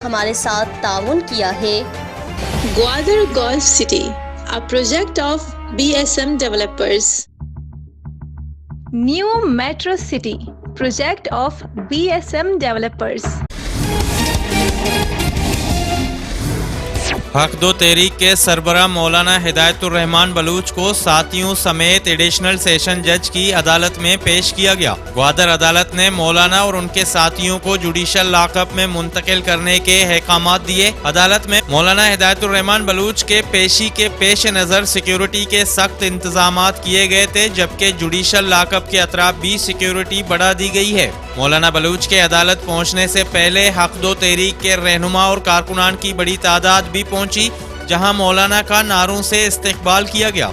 ہمارے ساتھ تعاون کیا ہے۔ Gwadar golf city, a project of BSM developers. New Metro City, project of BSM developers. حق دو تحریک کے سربراہ مولانا ہدایت الرحمان بلوچ کو ساتھیوں سمیت ایڈیشنل سیشن جج کی عدالت میں پیش کیا گیا۔ گوادر عدالت نے مولانا اور ان کے ساتھیوں کو جوڈیشل لاک اپ میں منتقل کرنے کے احکامات دیے۔ عدالت میں مولانا ہدایت الرحمان بلوچ کے پیشی کے پیش نظر سیکیورٹی کے سخت انتظامات کیے گئے تھے، جبکہ جوڈیشل لاک اپ کے اطراف بھی سیکیورٹی بڑھا دی گئی ہے۔ مولانا بلوچ کے عدالت پہنچنے سے پہلے حق دو تحریک کے رہنما اور کارکنان کی بڑی تعداد بھی پہنچی، جہاں مولانا کا نعروں سے استقبال کیا گیا۔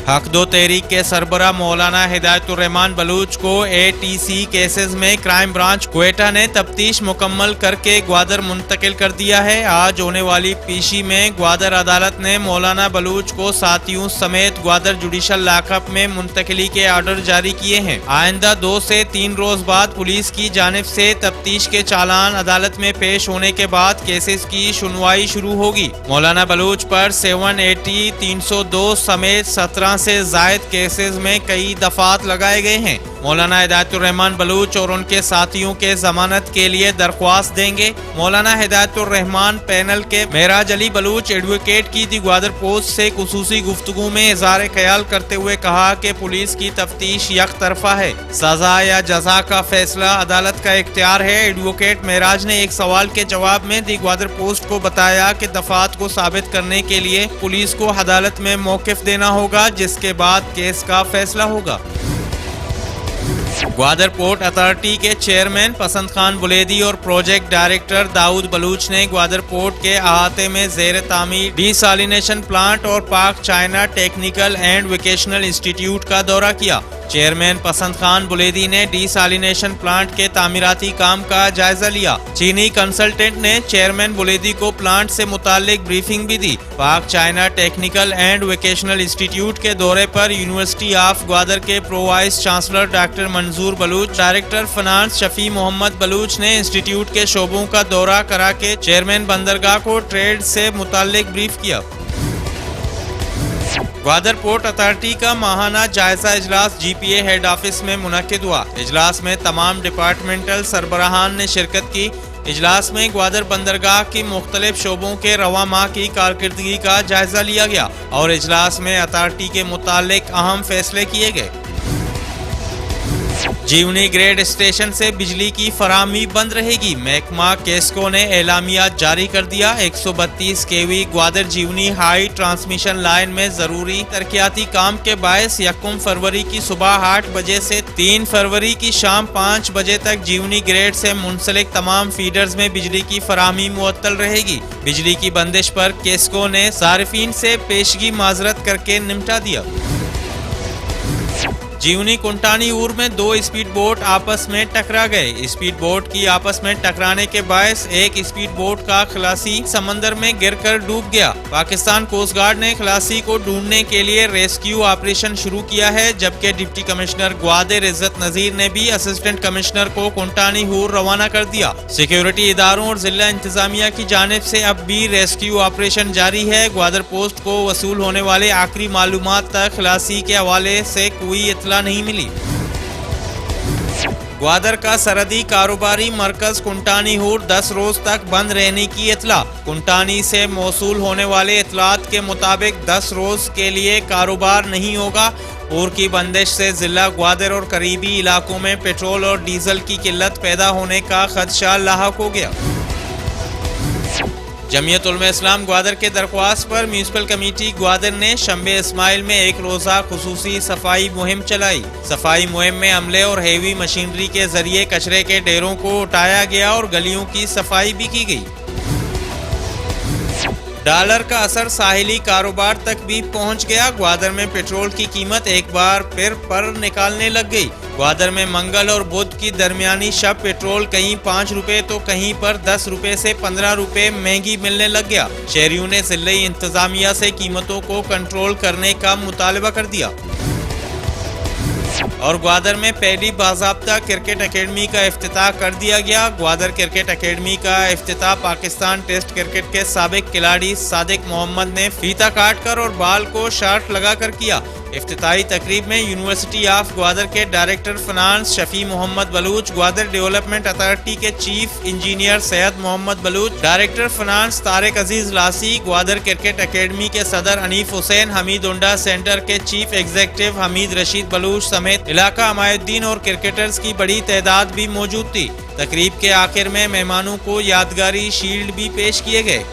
حق دو تحریک کے سربراہ مولانا ہدایت الرحمان بلوچ کو ATC کیسز میں کرائم برانچ کوئٹہ نے تفتیش مکمل کر کے گوادر منتقل کر دیا ہے۔ آج ہونے والی پیشی میں گوادر عدالت نے مولانا بلوچ کو ساتھیوں سمیت گوادر جوڈیشل لاک اپ میں منتقلی کے آرڈر جاری کیے ہیں۔ آئندہ 2 سے 3 روز بعد پولیس کی جانب سے تفتیش کے چالان عدالت میں پیش ہونے کے بعد کیسز کی سنوائی شروع ہوگی۔ مولانا بلوچ پر 780 302 سمیت 17 سے زائد کیسز میں کئی دفعات لگائے گئے ہیں۔ مولانا ہدایت الرحمان بلوچ اور ان کے ساتھیوں کے ضمانت کے لیے درخواست دیں گے۔ مولانا ہدایت الرحمان پینل کے معراج علی بلوچ ایڈوکیٹ کی دی گوادر پوسٹ سے خصوصی گفتگو میں اظہار خیال کرتے ہوئے کہا کہ پولیس کی تفتیش یک طرفہ ہے، سزا یا جزا کا فیصلہ عدالت کا اختیار ہے۔ ایڈوکیٹ معراج نے ایک سوال کے جواب میں دی گوادر پوسٹ کو بتایا کہ دفعات کو ثابت کرنے کے لیے پولیس کو عدالت میں موقف دینا ہوگا، جس کے بعد کیس کا فیصلہ ہوگا۔ گوادر پورٹ اتھارٹی کے چیئرمین پسند خان بلیدی اور پروجیکٹ ڈائریکٹر داؤد بلوچ نے گوادر پورٹ کے احاطے میں زیر تعمیر ڈی سالینیشن پلانٹ اور پاک China technical and vocational institute کا دورہ کیا۔ چیئرمین پسند خان بلیدی نے ڈی سالینیشن پلانٹ کے تعمیراتی کام کا جائزہ لیا۔ چینی کنسلٹنٹ نے چیئرمین بلیدی کو پلانٹ سے متعلق بریفنگ بھی دی۔ پاک China technical and vocational institute کے دورے پر یونیورسٹی آف گوادر کے پرو وائس چانسلر ڈاکٹر منظور بلوچ، ڈائریکٹر فنانس شفیع محمد بلوچ نے انسٹیٹیوٹ کے شعبوں کا دورہ کرا کے چیئرمین بندرگاہ کو ٹریڈ سے متعلق بریف کیا۔ گوادر پورٹ اتھارٹی کا ماہانہ جائزہ اجلاس GPA ہیڈ آفس میں منعقد ہوا۔ اجلاس میں تمام ڈپارٹمنٹل سربراہان نے شرکت کی۔ اجلاس میں گوادر بندرگاہ کی مختلف شعبوں کے رواں ماہ کی کارکردگی کا جائزہ لیا گیا اور اجلاس میں اتھارٹی کے متعلق اہم فیصلے کیے گئے۔ جیونی گریڈ اسٹیشن سے بجلی کی فراہمی بند رہے گی۔ محکمہ کیسکو نے اعلامیہ جاری کر دیا۔ 132 kV Gwadar Gionee high transmission line میں ضروری ترقیاتی کام کے باعث 1 فروری کی صبح 8 بجے سے 3 فروری کی شام 5 بجے تک جیونی گریڈ سے منسلک تمام فیڈرز میں بجلی کی فراہمی معطل رہے گی۔ بجلی کی بندش پر کیسکو نے صارفین سے پیشگی معذرت کر کے نمٹا دیا۔ جیونی کنٹانی اور میں 2 اسپیڈ بوٹ آپس میں ٹکرا گئے۔ اسپیڈ بوٹ کی آپس میں ٹکرانے کے باعث ایک اسپیڈ بوٹ کا خلاصی سمندر میں گر کر ڈوب گیا۔ پاکستان کوسٹ گارڈ نے خلاصی کو ڈھونڈنے کے لیے ریسکیو آپریشن شروع کیا ہے، جبکہ ڈپٹی کمشنر گوادر عزت نذیر نے بھی اسسٹنٹ کمشنر کو کنٹانی ہور روانہ کر دیا۔ سیکیورٹی اداروں اور ضلع انتظامیہ کی جانب سے اب بھی ریسکیو آپریشن جاری ہے۔ گوادر پوسٹ کو وصول ہونے والے آخری معلومات تک خلاصی کے حوالے سے کوئی اطلاع نہیں ملی۔ گوادر کا سرحدی کاروباری مرکز کنٹانی ہور 10 روز تک بند رہنے کی اطلاع۔ کنٹانی سے موصول ہونے والے اطلاعات کے مطابق 10 روز کے لیے کاروبار نہیں ہوگا۔ اور کی بندش سے ضلع گوادر اور قریبی علاقوں میں پیٹرول اور ڈیزل کی قلت پیدا ہونے کا خدشہ لاحق ہو گیا۔ جمعیت علماء اسلام گوادر کے درخواست پر میونسپل کمیٹی گوادر نے شنبہ اسماعیل میں ایک روزہ خصوصی صفائی مہم چلائی۔ صفائی مہم میں عملے اور ہیوی مشینری کے ذریعے کچرے کے ڈھیروں کو اٹھایا گیا اور گلیوں کی صفائی بھی کی گئی۔ ڈالر کا اثر ساحلی کاروبار تک بھی پہنچ گیا۔ گوادر میں پیٹرول کی قیمت ایک بار پھر پر نکالنے لگ گئی۔ گوادر میں منگل اور بدھ کی درمیانی شب پیٹرول کہیں 5 روپے تو کہیں پر 10 روپے سے 15 روپے مہنگی ملنے لگ گیا۔ شہریوں نے ضلعی انتظامیہ سے قیمتوں کو کنٹرول کرنے کا مطالبہ کر دیا۔ اور گوادر میں پہلی باضابطہ کرکٹ اکیڈمی کا افتتاح کر دیا گیا۔ گوادر کرکٹ اکیڈمی کا افتتاح پاکستان ٹیسٹ کرکٹ کے سابق کھلاڑی صادق محمد نے فیتا کاٹ کر اور بال کو شاٹ لگا کر کیا۔ افتتاحی تقریب میں یونیورسٹی آف گوادر کے ڈائریکٹر فنانس شفیع محمد بلوچ، گوادر ڈیولپمنٹ اتھارٹی کے چیف انجینئر سید محمد بلوچ، ڈائریکٹر فنانس طارق عزیز لاسی، گوادر کرکٹ اکیڈمی کے صدر حنیف حسین، حمید اونڈا سینٹر کے چیف ایگزیکٹو حمید رشید بلوچ سمیت علاقہ عمایدین اور کرکٹرز کی بڑی تعداد بھی موجود تھی۔ تقریب کے آخر میں مہمانوں کو یادگاری شیلڈ بھی پیش کیے گئے۔